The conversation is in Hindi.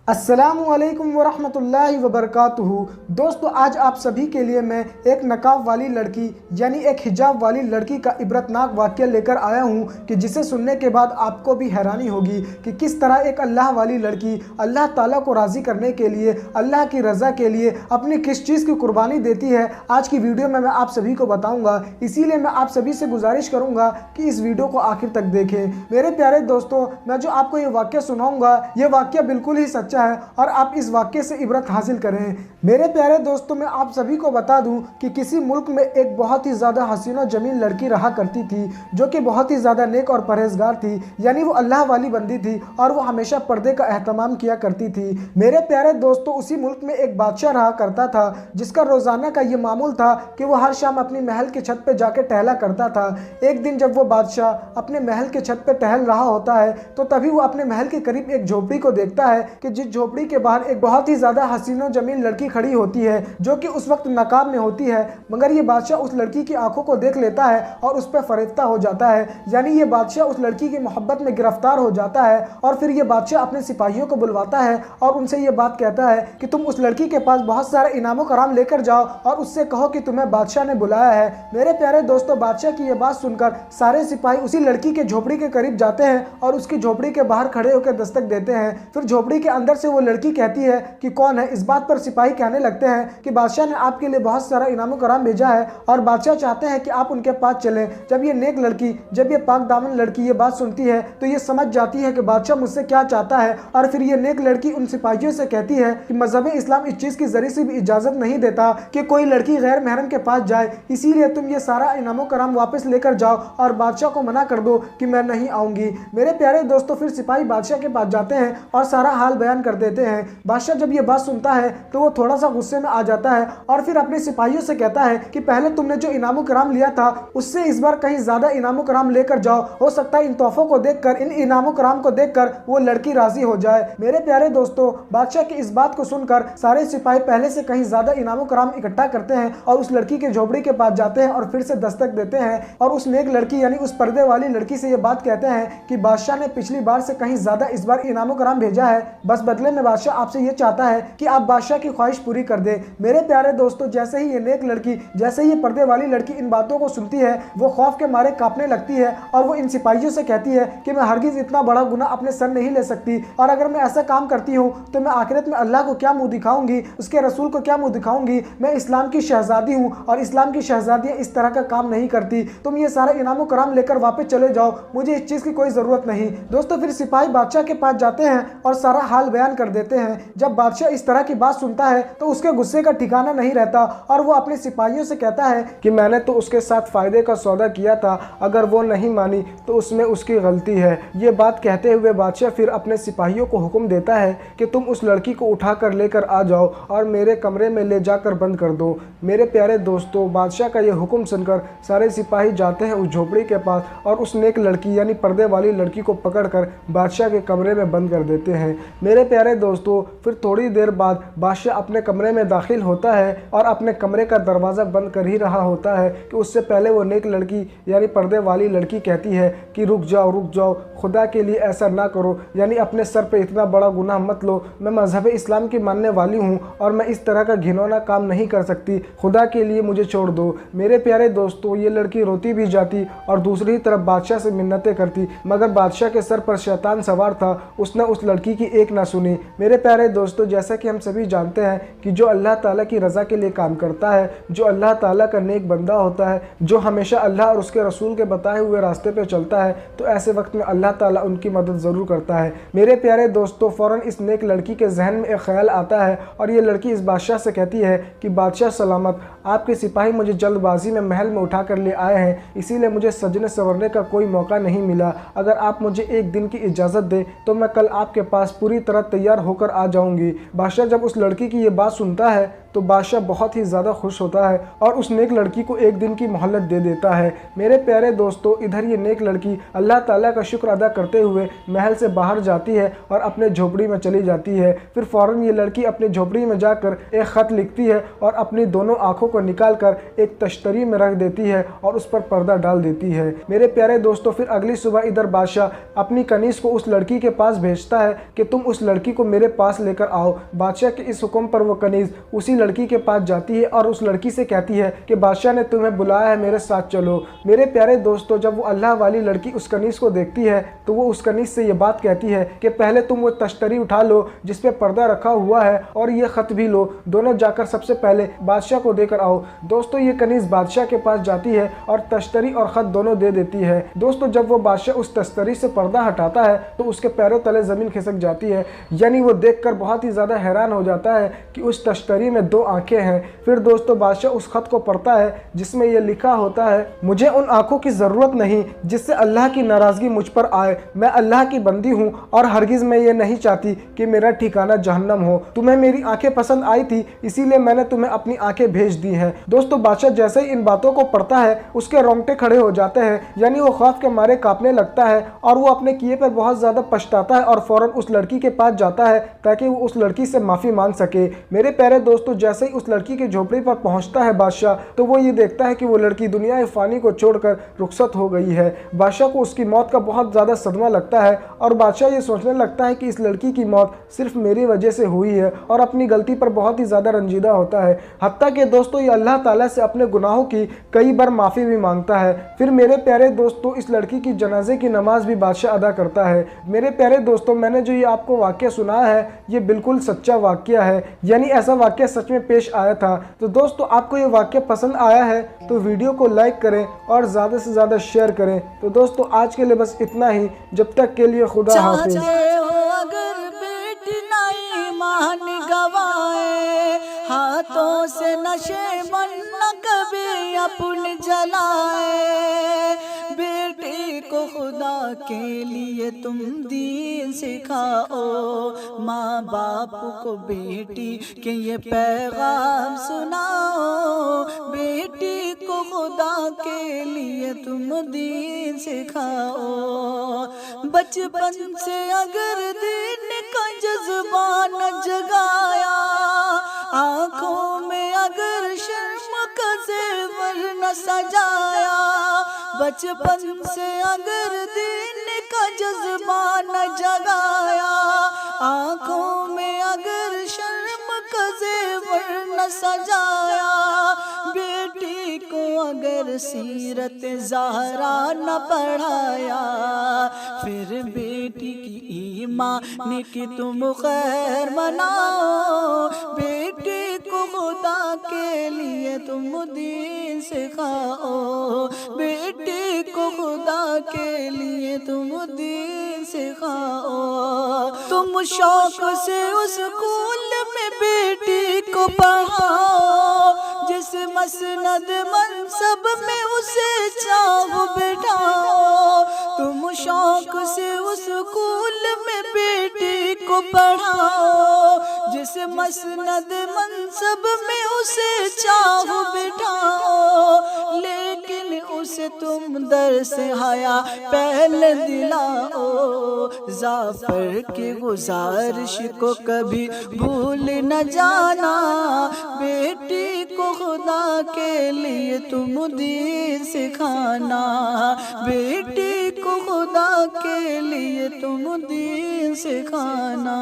अस्सलामुअलैकुम वरहमतुल्लाहि वबरकातुहू। दोस्तों, आज आप सभी के लिए मैं एक नकाब वाली लड़की यानी एक हिजाब वाली लड़की का इबरतनाक वाक़या लेकर आया हूं कि जिसे सुनने के बाद आपको भी हैरानी होगी कि किस तरह एक अल्लाह वाली लड़की अल्लाह ताला को राज़ी करने के लिए, अल्लाह की रज़ा के लिए अपनी किस चीज़ की कुर्बानी देती है। आज की वीडियो में मैं आप सभी को बताऊँगा, इसीलिए मैं आप सभी से गुजारिश करूँगा कि इस वीडियो को आखिर तक देखें। मेरे प्यारे दोस्तों, मैं जो आपको ये वाक़या सुनाऊँगा, ये वाक़या बिल्कुल ही सच्चा है और आप इस वाक़ये से इबरत हासिल करें। मेरे प्यारे दोस्तों, मैं आप सभी को बता दूं कि किसी मुल्क में एक बहुत ही ज़्यादा हसीन और जमील लड़की रहा करती थी जो कि बहुत ही ज़्यादा नेक और परहेजगार थी, यानी वो अल्लाह वाली बंदी थी और वो हमेशा पर्दे का एहतमाम किया करती थी। मेरे प्यारे दोस्तों, उसी मुल्क में एक बादशाह रहा करता था जिसका रोज़ाना का ये मामूल था कि वो हर शाम अपनी महल के छत पर जाकर टहला करता था। एक दिन जब वो बादशाह अपने महल के छत पर टहल रहा होता है तो तभी वो अपने महल के करीब एक झोपड़ी को देखता है कि जिस झोपड़ी के बाहर एक बहुत ही ज़्यादा हसीन और जमील लड़की खड़ी होती है जो कि उस वक्त नकाब में होती है। मगर ये बादशाह उस लड़की की आंखों को देख लेता है और उस पर फरेफ्ता हो जाता है, यानी ये बादशाह उस लड़की की मोहब्बत में गिरफ्तार हो जाता है। और फिर ये बादशाह अपने सिपाहियों को बुलवाता है और उनसे ये बात कहता है कि तुम उस लड़की के पास बहुत सारे इनाम कराम लेकर जाओ और उससे कहो कि तुम्हें बादशाह ने बुलाया है। मेरे प्यारे दोस्तों, बादशाह की ये बात सुनकर सारे सिपाही उसी लड़की के झोपड़ी के करीब जाते हैं और उसकी झोपड़ी के बाहर खड़े होकर दस्तक देते हैं। फिर झोपड़ी के अंदर से वो लड़की कहती है कि कौन है। इस बात पर सिपाही कहने लगते हैं कि बादशाह ने आपके लिए बहुत सारा इनाम कराम भेजा है और बादशाह चाहते हैं कि आप उनके पास चलें। जब ये नेक लड़की, जब ये पाक दामन लड़की ये बात सुनती है तो ये समझ जाती है कि बादशाह मुझसे क्या चाहता है। और फिर ये नेक लड़की उन सिपाहियों से कहती है कि मजहब इस्लाम इस चीज़ की जरिए से भी इजाज़त नहीं देता कि कोई लड़की गैर महरम के पास जाए, इसीलिए तुम ये सारा इनाम कराम वापस लेकर जाओ और बादशाह को मना कर दो कि मैं नहीं आऊँगी। मेरे प्यारे दोस्तों, फिर सिपाही बादशाह के पास जाते हैं और सारा हाल बयान कर देते हैं। बादशाह जब ये बात सुनता है तो वो थोड़ा सा गुस्से में आ जाता है और फिर अपने सिपाहियों से कहता है कि पहले तुमने जो इनाम कराम लिया था उससे इस बार कहीं ज्यादा इनाम कराम लेकर जाओ, हो सकता है इन तोहफों को देखकर, इन इनाम कराम को देखकर वो लड़की राजी हो जाए। मेरे प्यारे दोस्तों, बादशाह की इस बात को सुनकर सारे सिपाही पहले से कहीं ज्यादा इनाम कराम इकट्ठा करते हैं और उस लड़की के झोपड़ी के पास जाते हैं और फिर से दस्तक देते हैं और उस नेक लड़की यानी उस पर्दे वाली लड़की से ये बात कहते हैं कि बादशाह ने पिछली बार से कहीं ज्यादा इस बार इनाम कराम भेजा है, बस बदले में बादशाह आपसे ये चाहता है कि आप बादशाह की ख्वाहिश पूरी कर दे। मेरे प्यारे दोस्तों, जैसे ही ये नेक लड़की, जैसे ही ये पर्दे वाली लड़की इन बातों को सुनती है वो खौफ के मारे कांपने लगती है और वो इन सिपाहियों से कहती है कि मैं हरगिज इतना बड़ा गुनाह अपने सर नहीं ले सकती और अगर मैं ऐसा काम करती हूँ तो मैं आखिरत में अल्लाह को क्या मुंह दिखाऊंगी, उसके रसूल को क्या मुंह दिखाऊंगी। मैं इस्लाम की शहजादी हूँ और इस्लाम की शहजादियाँ इस तरह का काम नहीं करती। तुम ये सारा इनाम कराम लेकर वापस चले जाओ, मुझे इस चीज़ की कोई ज़रूरत नहीं। दोस्तों, फिर सिपाही बादशाह के पास जाते हैं और सारा हाल बयान कर देते हैं। जब बादशाह इस तरह की बात सुनता है तो उसके गुस्से का ठिकाना नहीं रहता और वो अपने सिपाहियों से कहता है कि मैंने तो उसके साथ फ़ायदे का सौदा किया था, अगर वो नहीं मानी तो उसमें उसकी गलती है। ये बात कहते हुए बादशाह फिर अपने सिपाहियों को हुक्म देता है कि तुम उस लड़की को उठाकर लेकर आ जाओ और मेरे कमरे में ले जाकर बंद कर दो। मेरे प्यारे दोस्तों, बादशाह का ये हुक्म सुनकर सारे सिपाही जाते हैं उस झोपड़ी के पास और उस नेक लड़की यानी पर्दे वाली लड़की को पकड़कर बादशाह के कमरे में बंद कर देते हैं। मेरे प्यारे दोस्तों, फिर थोड़ी देर बाद बादशाह अपने कमरे में दाखिल होता है और अपने कमरे का दरवाज़ा बंद कर ही रहा होता है कि उससे पहले वो नेक लड़की यानी पर्दे वाली लड़की कहती है कि रुक जाओ, खुदा के लिए ऐसा ना करो, यानी अपने सर पे इतना बड़ा गुनाह मत लो। मैं मजहब इस्लाम की मानने वाली हूँ और मैं इस तरह का घिनौना काम नहीं कर सकती, खुदा के लिए मुझे छोड़ दो। मेरे प्यारे दोस्तों, ये लड़की रोती भी जाती और दूसरी तरफ बादशाह से मिन्नतें करती, मगर बादशाह के सर पर शैतान सवार था, उसने उस लड़की की एक ना सुनी। मेरे प्यारे दोस्तों, जैसा कि हम सभी जानते हैं कि जो अल्लाह ताला की रज़ा के लिए काम करता है, जो अल्लाह ताला का नेक बंदा होता है, जो हमेशा अल्लाह और उसके रसूल के बताए हुए रास्ते पे चलता है, तो ऐसे वक्त में अल्लाह ताला उनकी मदद ज़रूर करता है। मेरे प्यारे दोस्तों, फ़ौरन इस नेक लड़की के जहन में एक ख्याल आता है और ये लड़की इस बादशाह से कहती है कि बादशाह सलामत, आपके सिपाही मुझे जल्दबाजी में महल में उठा कर ले आए हैं, इसीलिए मुझे सजने संवरने का कोई मौका नहीं मिला। अगर आप मुझे एक दिन की इजाज़त दें तो मैं कल आपके पास पूरी तरह तैयार होकर आ जाऊँगी। बादशाह जब उस लड़की की ये बात सुनता है तो बादशाह बहुत ही ज़्यादा खुश होता है और उस नेक लड़की को एक दिन की मोहलत दे देता है। मेरे प्यारे दोस्तों, इधर ये नेक लड़की अल्लाह ताला का शुक्र अदा करते हुए महल से बाहर जाती है और अपने झोपड़ी में चली जाती है। फिर फ़ौरन ये लड़की अपने झोपड़ी में जाकर एक ख़त लिखती है और अपनी दोनों आँखों को निकाल कर एक तश्तरी में रख देती है और उस पर पर्दा डाल देती है। मेरे प्यारे दोस्तों, फिर अगली सुबह इधर बादशाह अपनी कनीज़ को उस लड़की के पास भेजता है कि तुम उस लड़की को मेरे पास लेकर आओ। बादशाह के इस हुक्म पर वो कनीज़ उसी लड़की के पास जाती है और उस लड़की से कहती है कि बादशाह ने तुम्हें बुलाया है, मेरे साथ चलो। मेरे प्यारे दोस्तों, जब वो अल्लाह वाली लड़की उस कनीज़ को देखती है तो वो उस कनीज़ से ये बात कहती है कि पहले तुम वो तश्तरी उठा लो जिस पे पर्दा रखा हुआ है और ये ख़त भी लो, दोनों जाकर सबसे पहले बादशाह को देकर आओ। दोस्तों, ये कनीज़ बादशाह के पास जाती है और तश्तरी और ख़त दोनों दे देती है। दोस्तों, जब वो बादशाह उस तश्तरी से पर्दा हटाता है तो उसके पैरों तले ज़मीन खिसक जाती है। यानी वो देखकर बहुत ही ज़्यादा हैरान हो जाता है कि उस तश्तरी में 2 आंखें हैं। फिर दोस्तों, बादशाह उस ख़त को पढ़ता है जिसमें यह लिखा होता है, मुझे उन आंखों की ज़रूरत नहीं जिससे अल्लाह की नाराज़गी मुझ पर आए। मैं अल्लाह की बंदी हूँ और हरगिज़ मैं ये नहीं चाहती कि मेरा ठिकाना जहन्नम हो। तुम्हें मेरी आंखें पसंद आई थी, इसीलिए मैंने तुम्हें अपनी आंखें भेज दी हैं। दोस्तों, बादशाह जैसे ही इन बातों को पढ़ता है उसके रोंगटे खड़े हो जाते हैं। यानी वो खौफ के मारे कांपने लगता है और वो अपने किए पर बहुत ज़्यादा पछताता है और फ़ौरन उस लड़की के पास जाता है ताकि वो उस लड़की से माफ़ी मांग सके। मेरे प्यारे दोस्तों, जैसे ही उस लड़की की झोपड़ी पर पहुंचता है बादशाह, तो वो ये देखता है कि वो लड़की दुनिया फ़ानी को छोड़कर रुखसत हो गई है। बादशाह को उसकी मौत का बहुत ज़्यादा सदमा लगता है और बादशाह ये सोचने लगता है कि इस लड़की की मौत सिर्फ मेरी वजह से हुई है और अपनी गलती पर बहुत ही ज़्यादा रंजीदा होता है। हत्ता कि दोस्तों, ये अल्लाह ताला से अपने गुनाहों की कई बार माफ़ी भी मांगता है। फिर मेरे प्यारे दोस्तों, इस लड़की की जनाजे की नमाज भी बादशाह अदा करता है। मेरे प्यारे दोस्तों, मैंने जो ये आपको वाक़या सुनाया है ये बिल्कुल सच्चा वाक़या है, यानी ऐसा वाक़या सच में पेश आया था। तो दोस्तों, आपको ये वाक़या पसंद आया है तो वीडियो को लाइक करें और ज़्यादा से ज़्यादा शेयर करें। तो दोस्तों, आज के लिए बस इतना ही। जब तक के लिए खुदा हाफिज़। अगर बेटी नहीं मान गवाए, हाथों से नशे मन न कभी अपन जलाए। बेटी को खुदा के लिए तुम दीन सिखाओ, माँ बाप को बेटी के ये पैगाम सुनाओ। बेटी को खुदा के लिए तुम दीन सिखाओ। बचपन से अगर दीन का जज्बा न जगाया, आँखों में अगर शर्म का ज़ेवर न सजाया। बचपन से अगर दीन का जज्बा न जगाया, आँखों में अगर शर्म का ज़ेवर न सजाया। बेटी को अगर सीरत ज़हरा न पढ़ाया, फिर बेटी की ईमान की तुम खैर मनाओ। बेटी को खुदा के लिए तुम दीन सिखाओ। बेटी को खुदा के लिए तुम दीन सिखाओ। तुम शौक से उस स्कूल में बेटी को पढ़ाओ, जिस मसनद मनसब में उसे चाहो बिठाओ। तुम शौक से उस स्कूल में बेटी को पढ़ाओ, जिस मसनद मनसब में उसे चाहो बिठाओ। लेकिन उसे तुम दर से हया पहले दिलाओ। जाफर की गुजारिश को कभी भूल न जाना। बेटी को खुदा के लिए तुम दीन सिखाना। बेटी को खुदा के लिए तुम दीन सिखाना।